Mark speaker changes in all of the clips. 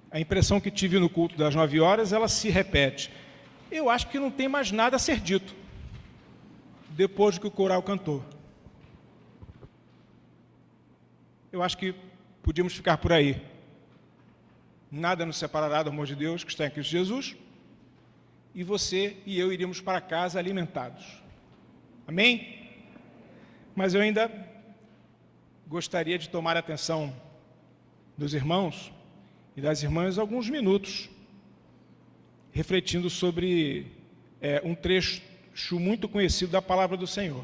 Speaker 1: A impressão que tive no culto das 9 horas, ela se repete. Eu acho que não tem mais nada a ser dito depois do que o coral cantou. Eu acho que podíamos ficar por aí. Nada nos separará do amor de Deus que está em Cristo Jesus, e você e eu iríamos para casa alimentados. Amém? Mas eu ainda gostaria de tomar a atenção dos irmãos e das irmãs alguns minutos, refletindo sobre um trecho muito conhecido da palavra do Senhor.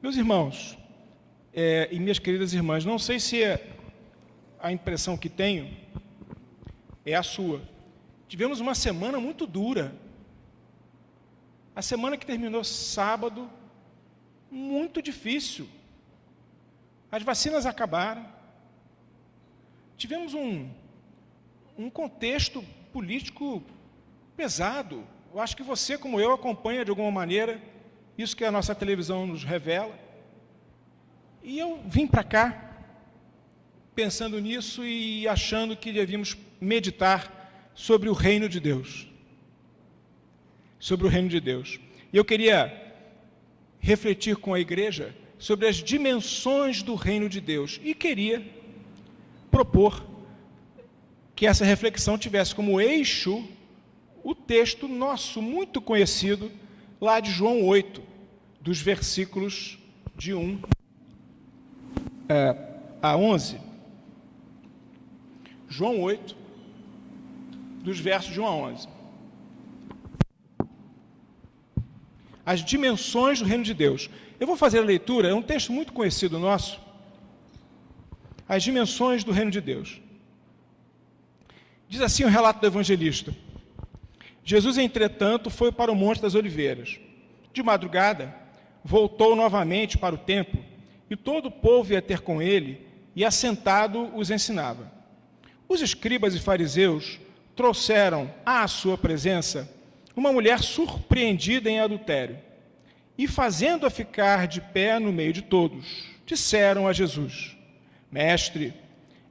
Speaker 1: Meus irmãos e minhas queridas irmãs, não sei se a impressão que tenho é a sua. Tivemos uma semana muito dura. A semana que terminou sábado, muito difícil. As vacinas acabaram. Tivemos um contexto político pesado. Eu acho que você, como eu, acompanha de alguma maneira isso que a nossa televisão nos revela. E eu vim para cá pensando nisso e achando que devíamos meditar sobre o reino de Deus. Sobre o reino de Deus. E eu queria refletir com a igreja sobre as dimensões do reino de Deus. E queria propor que essa reflexão tivesse como eixo o texto nosso, muito conhecido, lá de João 8, dos versículos de 1 a 11. João 8, dos versos de 1 a 11. As dimensões do reino de Deus. Eu vou fazer a leitura, é um texto muito conhecido nosso. As dimensões do reino de Deus. Diz assim o relato do evangelista. Jesus, entretanto, foi para o Monte das Oliveiras. De madrugada, voltou novamente para o templo, e todo o povo ia ter com ele, e assentado os ensinava. Os escribas e fariseus trouxeram à sua presença uma mulher surpreendida em adultério, e fazendo-a ficar de pé no meio de todos, disseram a Jesus: Mestre,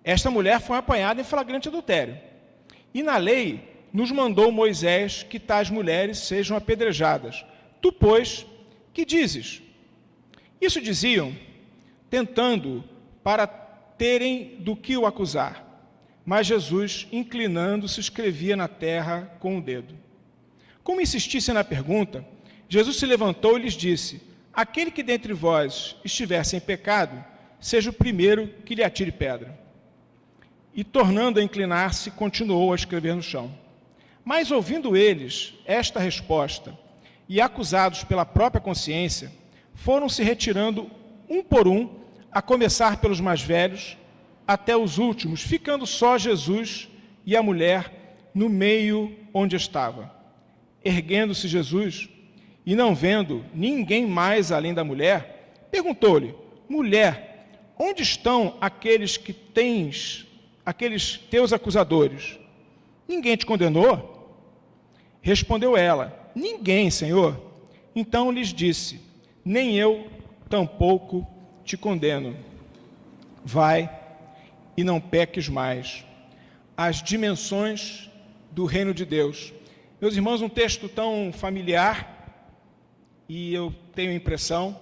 Speaker 1: esta mulher foi apanhada em flagrante adultério, e na lei nos mandou Moisés que tais mulheres sejam apedrejadas. Tu, pois, que dizes? Isso diziam, tentando para terem do que o acusar. Mas Jesus, inclinando-se, escrevia na terra com o dedo. Como insistissem na pergunta, Jesus se levantou e lhes disse: Aquele que dentre vós estiver sem pecado, seja o primeiro que lhe atire pedra. E, tornando a inclinar-se, continuou a escrever no chão. Mas, ouvindo eles esta resposta, e acusados pela própria consciência, foram se retirando um por um, a começar pelos mais velhos, até os últimos, ficando só Jesus e a mulher no meio onde estava. Erguendo-se Jesus, e não vendo ninguém mais além da mulher, perguntou-lhe: Mulher, onde estão aqueles teus acusadores? Ninguém te condenou? Respondeu ela: Ninguém, Senhor. Então lhes disse: Nem eu tampouco te condeno. Vai e não peques mais. As dimensões do reino de Deus. Meus irmãos, um texto tão familiar, e eu tenho a impressão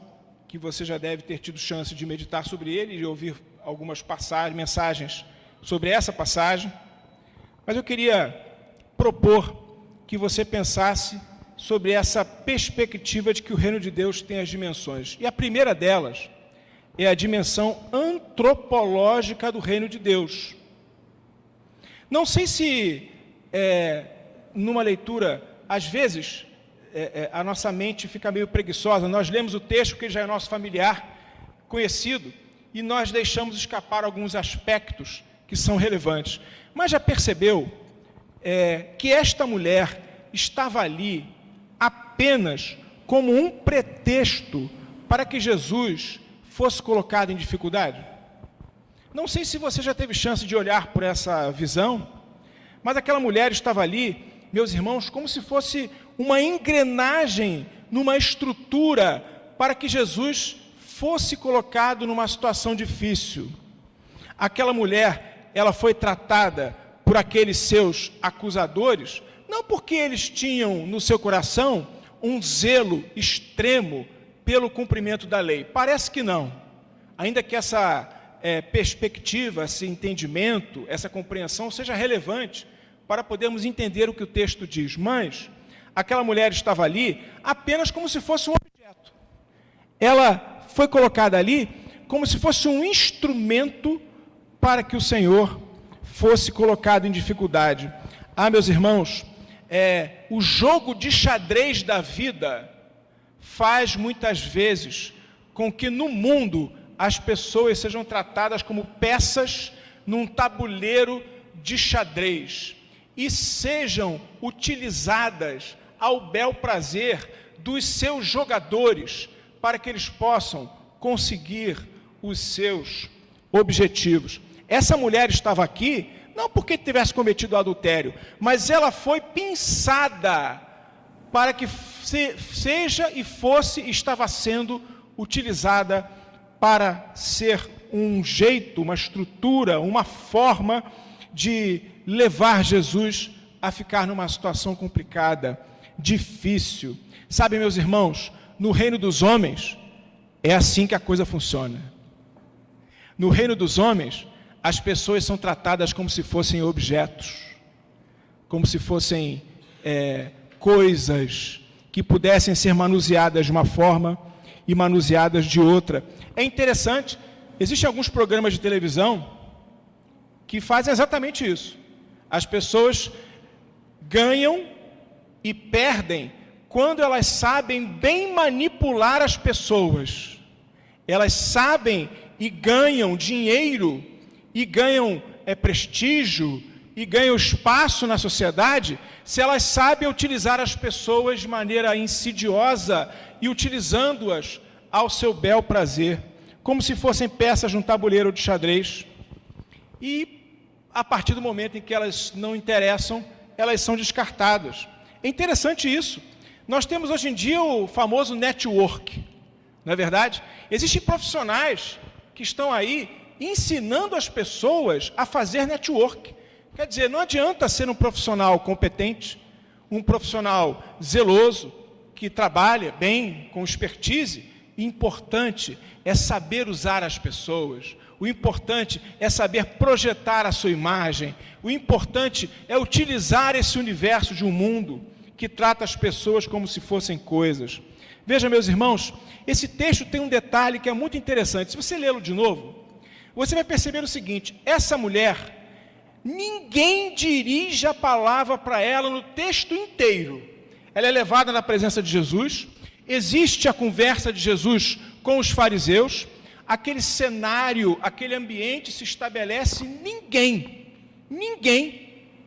Speaker 1: que você já deve ter tido chance de meditar sobre ele e ouvir algumas mensagens sobre essa passagem, mas eu queria propor que você pensasse sobre essa perspectiva de que o reino de Deus tem as dimensões. E a primeira delas é a dimensão antropológica do reino de Deus. Não sei se numa leitura, às vezes, a nossa mente fica meio preguiçosa. Nós lemos o texto que já é nosso familiar, conhecido, e nós deixamos escapar alguns aspectos que são relevantes. Mas já percebeu que esta mulher estava ali apenas como um pretexto para que Jesus fosse colocado em dificuldade? Não sei se você já teve chance de olhar por essa visão, mas aquela mulher estava ali, meus irmãos, como se fosse uma engrenagem numa estrutura para que Jesus fosse colocado numa situação difícil. Aquela mulher, ela foi tratada por aqueles seus acusadores, não porque eles tinham no seu coração um zelo extremo pelo cumprimento da lei. Parece que não. Ainda que essa perspectiva, esse entendimento, essa compreensão seja relevante para podermos entender o que o texto diz. Mas aquela mulher estava ali apenas como se fosse um objeto. Ela foi colocada ali como se fosse um instrumento para que o Senhor fosse colocado em dificuldade. Meus irmãos, o jogo de xadrez da vida faz muitas vezes com que no mundo as pessoas sejam tratadas como peças num tabuleiro de xadrez e sejam utilizadas ao bel prazer dos seus jogadores para que eles possam conseguir os seus objetivos. Essa mulher estava aqui não porque tivesse cometido adultério, mas ela foi pinçada para que seja e fosse, estava sendo utilizada para ser um jeito, uma estrutura, uma forma de levar Jesus a ficar numa situação complicada, difícil. Sabe, meus irmãos, no reino dos homens, é assim que a coisa funciona. No reino dos homens, as pessoas são tratadas como se fossem objetos, como se fossem coisas que pudessem ser manuseadas de uma forma e manuseadas de outra. É interessante, existem alguns programas de televisão que fazem exatamente isso. As pessoas ganham e perdem quando elas sabem bem manipular as pessoas. Elas sabem e ganham dinheiro, e ganham prestígio, e ganham espaço na sociedade, se elas sabem utilizar as pessoas de maneira insidiosa e utilizando-as ao seu bel prazer, como se fossem peças de um tabuleiro de xadrez. E, a partir do momento em que elas não interessam, elas são descartadas. É interessante isso. Nós temos hoje em dia o famoso network, não é verdade? Existem profissionais que estão aí ensinando as pessoas a fazer network. Quer dizer, não adianta ser um profissional competente, um profissional zeloso, que trabalha bem, com expertise. O importante é saber usar as pessoas. O importante é saber projetar a sua imagem. O importante é utilizar esse universo de um mundo que trata as pessoas como se fossem coisas. Veja, meus irmãos, esse texto tem um detalhe que é muito interessante. Se você lê-lo de novo, você vai perceber o seguinte: essa mulher, ninguém dirige a palavra para ela no texto inteiro. Ela é levada na presença de Jesus, existe a conversa de Jesus com os fariseus, aquele cenário, aquele ambiente se estabelece, ninguém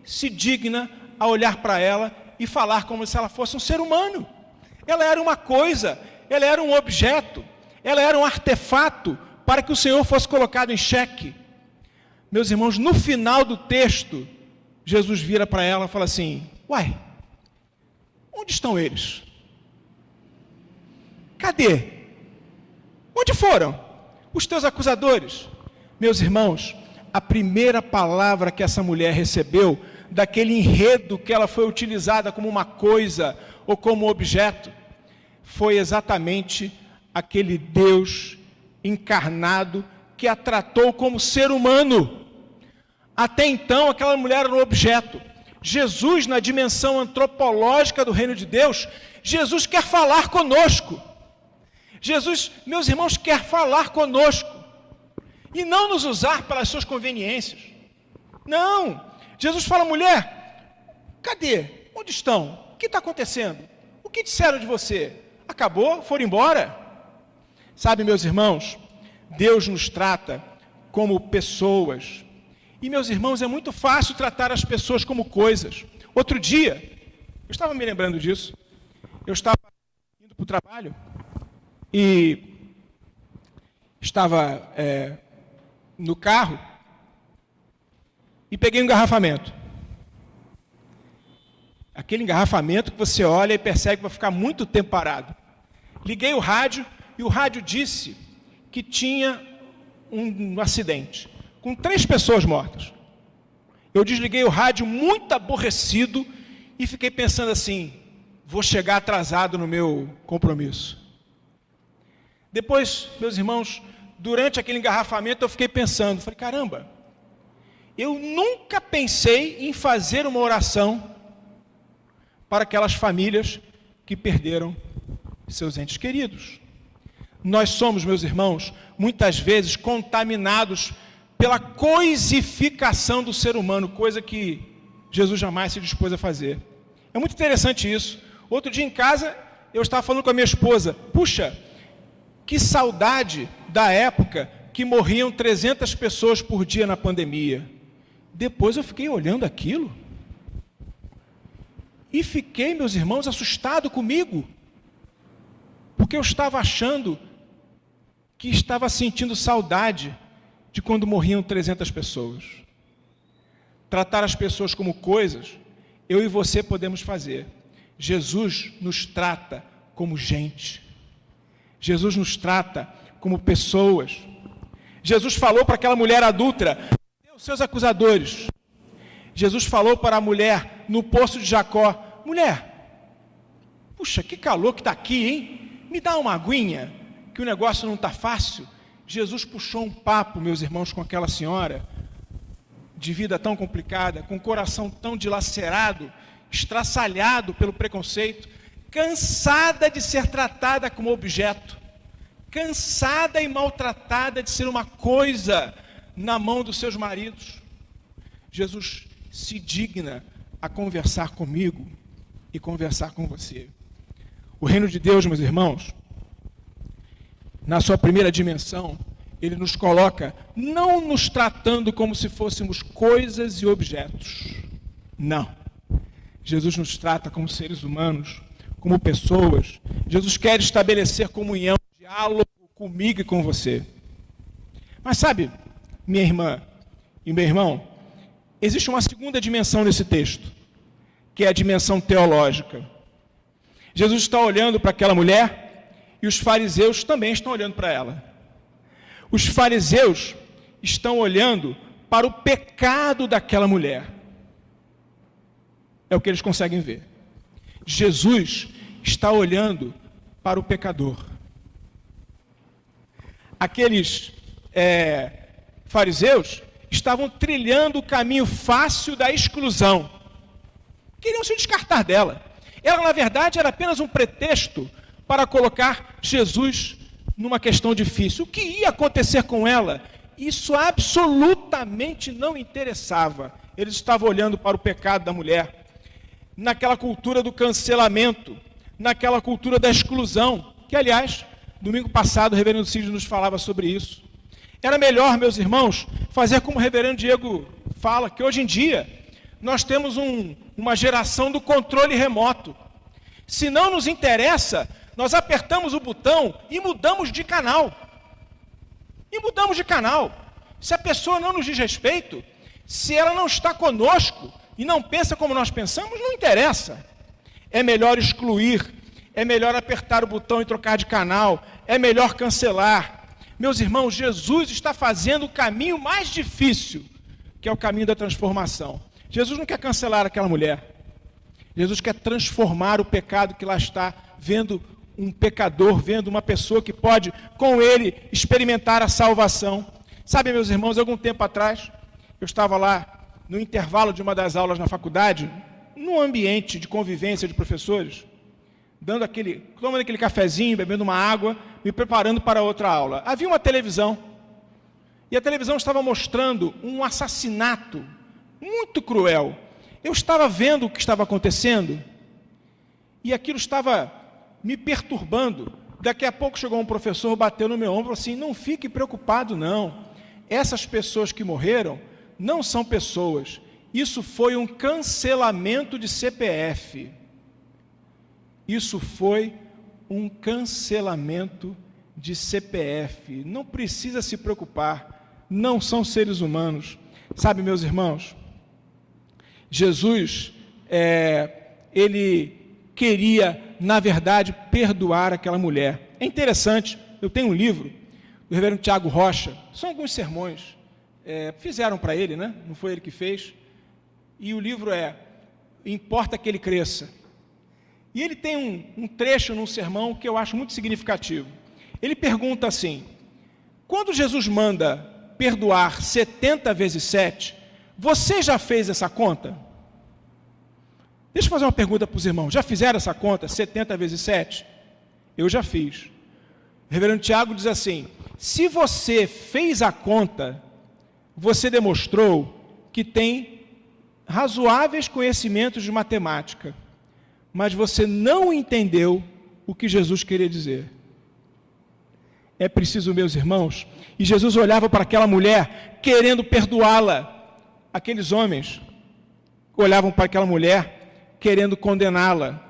Speaker 1: se digna a olhar para ela e falar como se ela fosse um ser humano. Ela era uma coisa, ela era um objeto, ela era um artefato para que o Senhor fosse colocado em xeque. Meus irmãos, no final do texto, Jesus vira para ela e fala assim: uai, onde estão eles? Cadê? Onde foram os teus acusadores? Meus irmãos, a primeira palavra que essa mulher recebeu daquele enredo que ela foi utilizada como uma coisa ou como objeto, foi exatamente aquele Deus encarnado que a tratou como ser humano. Até então, aquela mulher era um objeto. Jesus, na dimensão antropológica do reino de Deus, Jesus quer falar conosco. Jesus, meus irmãos, quer falar conosco. E não nos usar pelas suas conveniências. Não. Jesus fala: mulher, cadê? Onde estão? O que está acontecendo? O que disseram de você? Acabou? Foram embora? Sabe, meus irmãos, Deus nos trata como pessoas. E, meus irmãos, é muito fácil tratar as pessoas como coisas. Outro dia, eu estava me lembrando disso. Eu estava indo para o trabalho e estava no carro e peguei um engarrafamento. Aquele engarrafamento que você olha e percebe que vai ficar muito tempo parado. Liguei o rádio e o rádio disse que tinha um acidente com 3 pessoas mortas. Eu desliguei o rádio muito aborrecido e fiquei pensando assim, vou chegar atrasado no meu compromisso. Depois, meus irmãos, durante aquele engarrafamento eu fiquei pensando, falei, caramba, eu nunca pensei em fazer uma oração para aquelas famílias que perderam seus entes queridos. Nós somos, meus irmãos, muitas vezes contaminados pela coisificação do ser humano, coisa que Jesus jamais se dispôs a fazer. É muito interessante isso. Outro dia em casa, eu estava falando com a minha esposa, puxa, que saudade da época que morriam 300 pessoas por dia na pandemia. Depois eu fiquei olhando aquilo e fiquei, meus irmãos, assustado comigo, porque eu estava achando que estava sentindo saudade de quando morriam 300 pessoas. Tratar as pessoas como coisas, eu e você podemos fazer. Jesus nos trata como gente. Jesus nos trata como pessoas. Jesus falou para aquela mulher adúltera, os seus acusadores. Jesus falou para a mulher no poço de Jacó, mulher, puxa, que calor que está aqui, hein? Me dá uma aguinha, que o negócio não está fácil. Jesus puxou um papo, meus irmãos, com aquela senhora, de vida tão complicada, com o coração tão dilacerado, estraçalhado pelo preconceito, cansada de ser tratada como objeto, cansada e maltratada de ser uma coisa na mão dos seus maridos. Jesus se digna a conversar comigo e conversar com você. O reino de Deus, meus irmãos, na sua primeira dimensão, ele nos coloca não nos tratando como se fôssemos coisas e objetos. Não. Jesus nos trata como seres humanos, como pessoas. Jesus quer estabelecer comunhão, diálogo comigo e com você. Mas sabe, minha irmã e meu irmão, existe uma segunda dimensão nesse texto, que é a dimensão teológica. Jesus está olhando para aquela mulher e os fariseus também estão olhando para ela. Os fariseus estão olhando para o pecado daquela mulher. É o que eles conseguem ver. Jesus está olhando para o pecador. Aqueles fariseus estavam trilhando o caminho fácil da exclusão. Queriam se descartar dela. Ela, na verdade, era apenas um pretexto para colocar Jesus numa questão difícil. O que ia acontecer com ela? Isso absolutamente não interessava. Eles estavam olhando para o pecado da mulher. Naquela cultura do cancelamento, naquela cultura da exclusão, que, aliás, domingo passado o reverendo Cid nos falava sobre isso. Era melhor, meus irmãos, fazer como o reverendo Diego fala, que hoje em dia nós temos uma geração do controle remoto. Se não nos interessa, nós apertamos o botão e mudamos de canal. Se a pessoa não nos diz respeito, se ela não está conosco e não pensa como nós pensamos, não interessa. É melhor excluir, é melhor apertar o botão e trocar de canal, é melhor cancelar. Meus irmãos, Jesus está fazendo o caminho mais difícil, que é o caminho da transformação. Jesus não quer cancelar aquela mulher. Jesus quer transformar o pecado que lá está, vendo um pecador, vendo uma pessoa que pode, com ele, experimentar a salvação. Sabe, meus irmãos, algum tempo atrás, eu estava lá no intervalo de uma das aulas na faculdade, num ambiente de convivência de professores, tomando aquele cafezinho, bebendo uma água, me preparando para outra aula. Havia uma televisão, e a televisão estava mostrando um assassinato muito cruel. Eu estava vendo o que estava acontecendo, e aquilo estava me perturbando. Daqui a pouco chegou um professor, bateu no meu ombro e falou assim, não fique preocupado não, essas pessoas que morreram não são pessoas, isso foi um cancelamento de CPF. Isso foi um cancelamento de CPF. Não precisa se preocupar, não são seres humanos. Sabe, meus irmãos, Jesus, ele queria, na verdade, perdoar aquela mulher. É interessante, eu tenho um livro do reverendo Tiago Rocha, são alguns sermões, fizeram para ele, né? Não foi ele que fez, e o livro é Importa que ele cresça. E ele tem um trecho num sermão que eu acho muito significativo. Ele pergunta assim: quando Jesus manda perdoar 70 vezes 7, você já fez essa conta? Deixa eu fazer uma pergunta para os irmãos. Já fizeram essa conta, 70 vezes 7? Eu já fiz. O reverendo Tiago diz assim: se você fez a conta, você demonstrou que tem razoáveis conhecimentos de matemática, mas você não entendeu o que Jesus queria dizer. É preciso, meus irmãos, e Jesus olhava para aquela mulher querendo perdoá-la. Aqueles homens olhavam para aquela mulher querendo condená-la.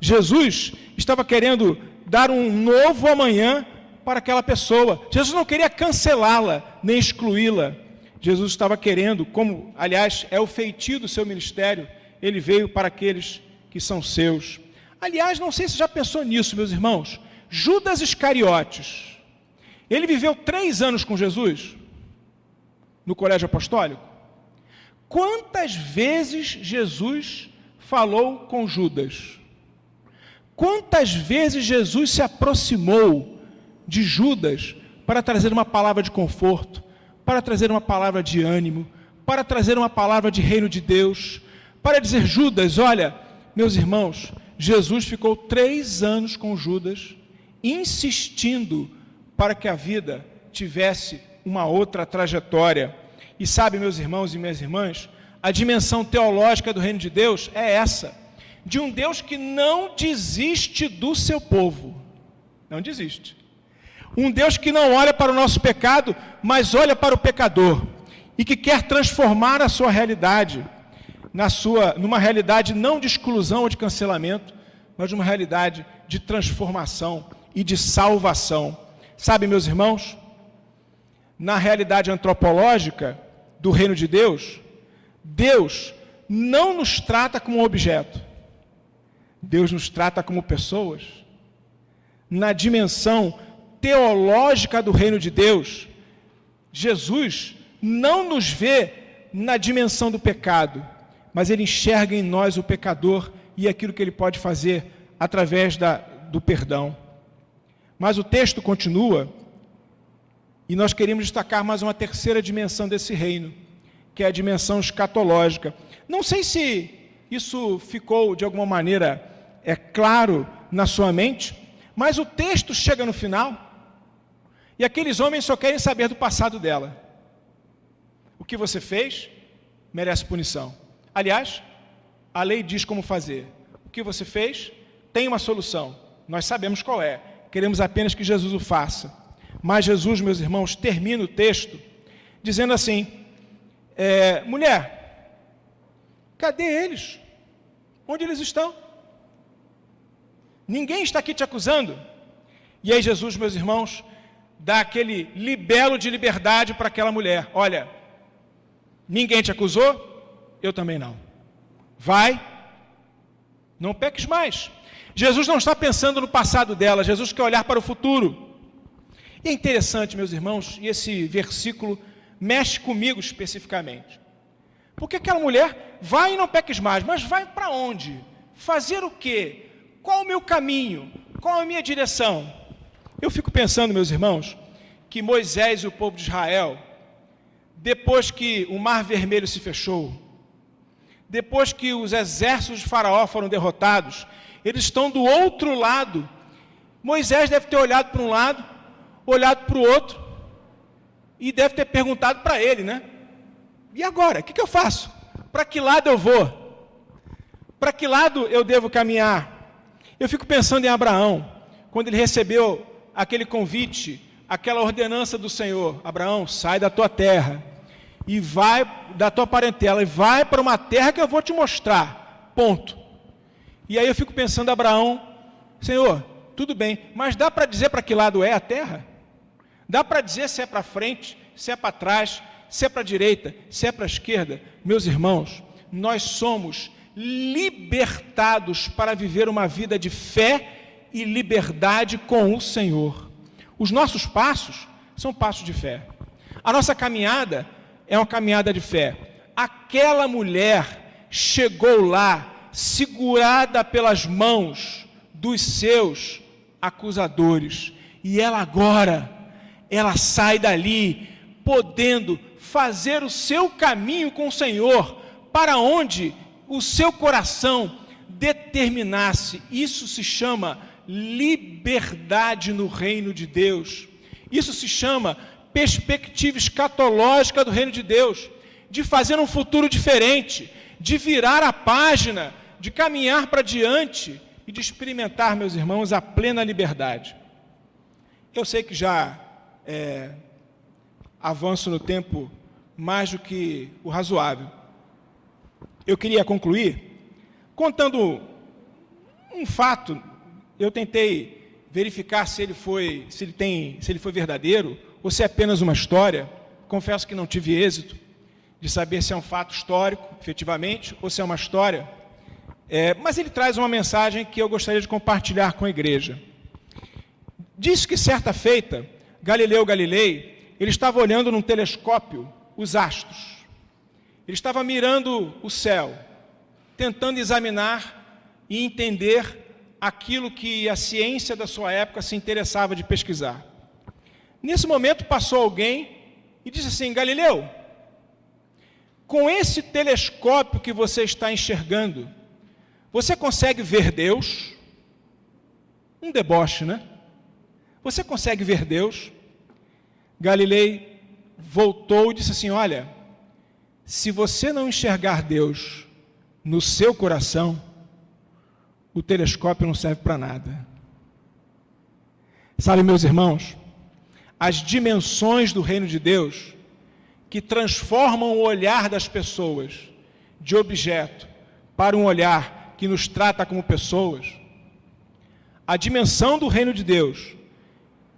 Speaker 1: Jesus estava querendo dar um novo amanhã para aquela pessoa. Jesus não queria cancelá-la, nem excluí-la. Jesus estava querendo, como, aliás, é o feitio do seu ministério, ele veio para aqueles que são seus. Aliás, não sei se já pensou nisso, meus irmãos. Judas Iscariotes, ele viveu 3 anos com Jesus no colégio apostólico. Quantas vezes Jesus falou com Judas? Quantas vezes Jesus se aproximou de Judas para trazer uma palavra de conforto, para trazer uma palavra de ânimo, para trazer uma palavra de reino de Deus, para dizer: Judas, olha, meus irmãos, Jesus ficou 3 anos com Judas, insistindo para que a vida tivesse uma outra trajetória. E sabe, meus irmãos e minhas irmãs, a dimensão teológica do reino de Deus é essa, de um Deus que não desiste do seu povo. Não desiste. Um Deus que não olha para o nosso pecado, mas olha para o pecador, e que quer transformar a sua realidade, numa realidade não de exclusão ou de cancelamento, mas uma realidade de transformação e de salvação. Sabe, meus irmãos, na realidade antropológica do reino de Deus, Deus não nos trata como objeto, Deus nos trata como pessoas. Na dimensão teológica do reino de Deus, Jesus não nos vê na dimensão do pecado, mas Ele enxerga em nós o pecador e aquilo que Ele pode fazer através do perdão. Mas o texto continua, e nós queremos destacar mais uma terceira dimensão desse reino, que é a dimensão escatológica. Não sei se isso ficou de alguma maneira claro na sua mente, mas o texto chega no final, e aqueles homens só querem saber do passado dela. O que você fez merece punição. Aliás, a lei diz como fazer. O que você fez tem uma solução. Nós sabemos qual é. Queremos apenas que Jesus o faça. Mas Jesus, meus irmãos, termina o texto dizendo assim: mulher, cadê eles? Onde eles estão? Ninguém está aqui te acusando? E aí Jesus, meus irmãos, dá aquele libelo de liberdade para aquela mulher. Olha, ninguém te acusou? Eu também não. Vai, não peques mais. Jesus não está pensando no passado dela, Jesus quer olhar para o futuro. E é interessante, meus irmãos, e esse versículo mexe comigo especificamente. Porque aquela mulher vai e não peques mais, mas vai para onde? Fazer o quê? Qual o meu caminho? Qual a minha direção? Eu fico pensando, meus irmãos, que Moisés e o povo de Israel, depois que o Mar Vermelho se fechou, depois que os exércitos de Faraó foram derrotados, eles estão do outro lado. Moisés deve ter olhado para um lado, olhado para o outro, e deve ter perguntado para ele, né? E agora? O que eu faço? Para que lado eu vou? Para que lado eu devo caminhar? Eu fico pensando em Abraão, quando ele recebeu aquele convite, aquela ordenança do Senhor: Abraão, sai da tua terra, e vai da tua parentela, e vai para uma terra que eu vou te mostrar, ponto. E aí eu fico pensando, Abraão, Senhor, tudo bem, mas dá para dizer para que lado é a terra? Dá para dizer se é para frente, se é para trás, se é para a direita, se é para a esquerda? Meus irmãos, nós somos libertados para viver uma vida de fé e liberdade com o Senhor. Os nossos passos são passos de fé. A nossa caminhada é uma caminhada de fé. Aquela mulher chegou lá, segurada pelas mãos dos seus acusadores. E ela agora, ela sai dali, podendo fazer o seu caminho com o Senhor, para onde o seu coração determinasse. Isso se chama liberdade no reino de Deus. Isso se chama perspectiva escatológica do reino de Deus, de fazer um futuro diferente, de virar a página, de caminhar para diante e de experimentar, meus irmãos, a plena liberdade. Eu sei que já avanço no tempo mais do que o razoável. Eu queria concluir contando um fato. Eu tentei verificar se ele foi verdadeiro ou se é apenas uma história. Confesso que não tive êxito de saber se é um fato histórico, efetivamente, ou se é uma história. Mas ele traz uma mensagem que eu gostaria de compartilhar com a igreja. Diz que certa feita, Galileu Galilei, ele estava olhando num telescópio os astros. Ele estava mirando o céu, tentando examinar e entender aquilo que a ciência da sua época se interessava de pesquisar. Nesse momento passou alguém e disse assim: Galileu, com esse telescópio que você está enxergando, você consegue ver Deus? Um deboche, né? Você consegue ver Deus? Galilei voltou e disse assim: olha, se você não enxergar Deus no seu coração, o telescópio não serve para nada. Sabe, meus irmãos, as dimensões do reino de Deus, que transformam o olhar das pessoas de objeto para um olhar que nos trata como pessoas, a dimensão do reino de Deus,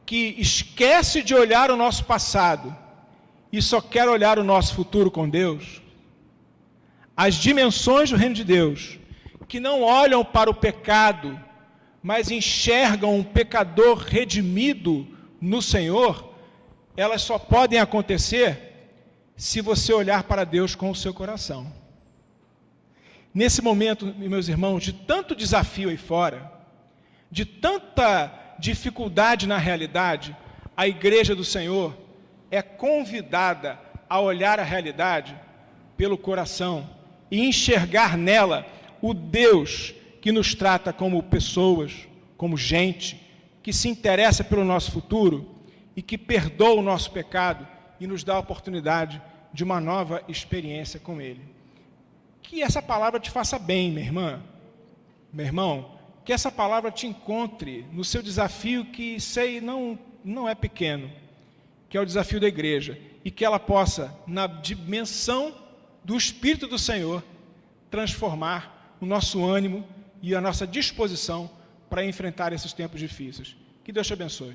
Speaker 1: que esquece de olhar o nosso passado e só quer olhar o nosso futuro com Deus, as dimensões do reino de Deus, que não olham para o pecado, mas enxergam um pecador redimido no Senhor, elas só podem acontecer se você olhar para Deus com o seu coração. Nesse momento, meus irmãos, de tanto desafio aí fora, de tanta dificuldade na realidade, a igreja do Senhor é convidada a olhar a realidade pelo coração e enxergar nela o Deus que nos trata como pessoas, como gente, que se interessa pelo nosso futuro e que perdoa o nosso pecado e nos dá a oportunidade de uma nova experiência com Ele. Que essa palavra te faça bem, minha irmã, meu irmão, que essa palavra te encontre no seu desafio, que sei não é pequeno, que é o desafio da igreja, e que ela possa, na dimensão do Espírito do Senhor, transformar o nosso ânimo e a nossa disposição para enfrentar esses tempos difíceis. Que Deus te abençoe.